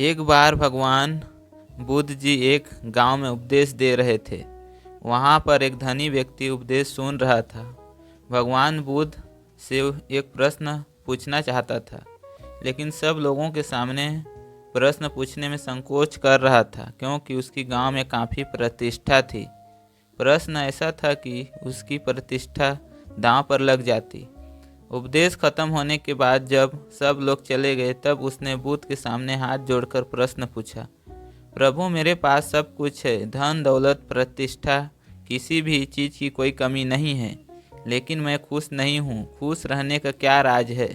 एक बार भगवान बुद्ध जी एक गांव में उपदेश दे रहे थे। वहां पर एक धनी व्यक्ति उपदेश सुन रहा था। भगवान बुद्ध से एक प्रश्न पूछना चाहता था, लेकिन सब लोगों के सामने प्रश्न पूछने में संकोच कर रहा था, क्योंकि उसकी गांव में काफ़ी प्रतिष्ठा थी। प्रश्न ऐसा था कि उसकी प्रतिष्ठा दांव पर लग जाती। उपदेश खत्म होने के बाद जब सब लोग चले गए, तब उसने बुद्ध के सामने हाथ जोड़कर प्रश्न पूछा, प्रभु, मेरे पास सब कुछ है, धन दौलत प्रतिष्ठा, किसी भी चीज़ की कोई कमी नहीं है, लेकिन मैं खुश नहीं हूँ। खुश रहने का क्या राज है?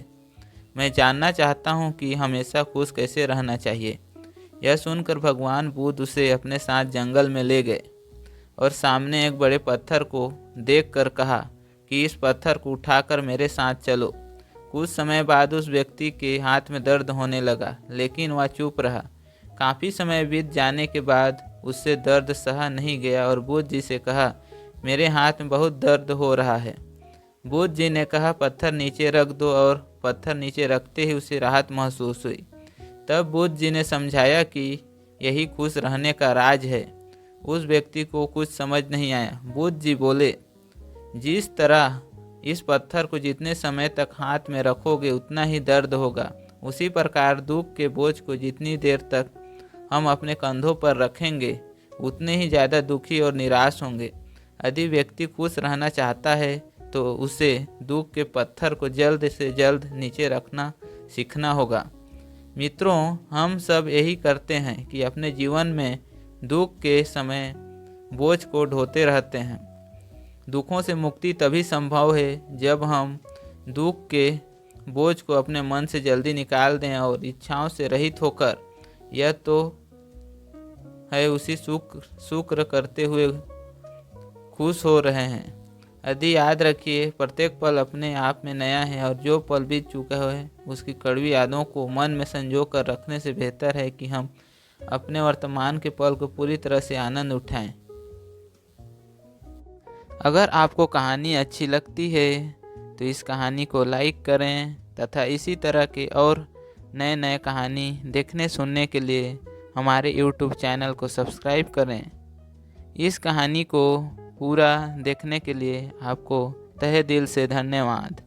मैं जानना चाहता हूँ कि हमेशा खुश कैसे रहना चाहिए। यह सुनकर भगवान बुद्ध उसे अपने साथ जंगल में ले गए और सामने एक बड़े पत्थर को देखकर कहा कि इस पत्थर को उठाकर मेरे साथ चलो। कुछ समय बाद उस व्यक्ति के हाथ में दर्द होने लगा, लेकिन वह चुप रहा। काफ़ी समय बीत जाने के बाद उससे दर्द सहा नहीं गया और बुद्ध जी से कहा, मेरे हाथ में बहुत दर्द हो रहा है। बुद्ध जी ने कहा, पत्थर नीचे रख दो, और पत्थर नीचे रखते ही उसे राहत महसूस हुई। तब बुद्ध जी ने समझाया कि यही खुश रहने का राज है। उस व्यक्ति को कुछ समझ नहीं आया। बुद्ध जी बोले, जिस तरह इस पत्थर को जितने समय तक हाथ में रखोगे उतना ही दर्द होगा, उसी प्रकार दुख के बोझ को जितनी देर तक हम अपने कंधों पर रखेंगे उतने ही ज़्यादा दुखी और निराश होंगे। यदि व्यक्ति खुश रहना चाहता है तो उसे दुख के पत्थर को जल्द से जल्द नीचे रखना सीखना होगा। मित्रों, हम सब यही करते हैं कि अपने जीवन में दुख के समय बोझ को ढोते रहते हैं। दुखों से मुक्ति तभी संभव है जब हम दुख के बोझ को अपने मन से जल्दी निकाल दें और इच्छाओं से रहित होकर यह तो है उसी शुक्र करते हुए खुश हो रहे हैं। यदि याद रखिए, प्रत्येक पल अपने आप में नया है और जो पल बीत चुका है उसकी कड़वी यादों को मन में संजो कर रखने से बेहतर है कि हम अपने वर्तमान के पल को पूरी तरह से आनंद उठाएं। अगर आपको कहानी अच्छी लगती है तो इस कहानी को लाइक करें तथा इसी तरह के और नए नए कहानी देखने सुनने के लिए हमारे YouTube चैनल को सब्सक्राइब करें। इस कहानी को पूरा देखने के लिए आपको तहे दिल से धन्यवाद।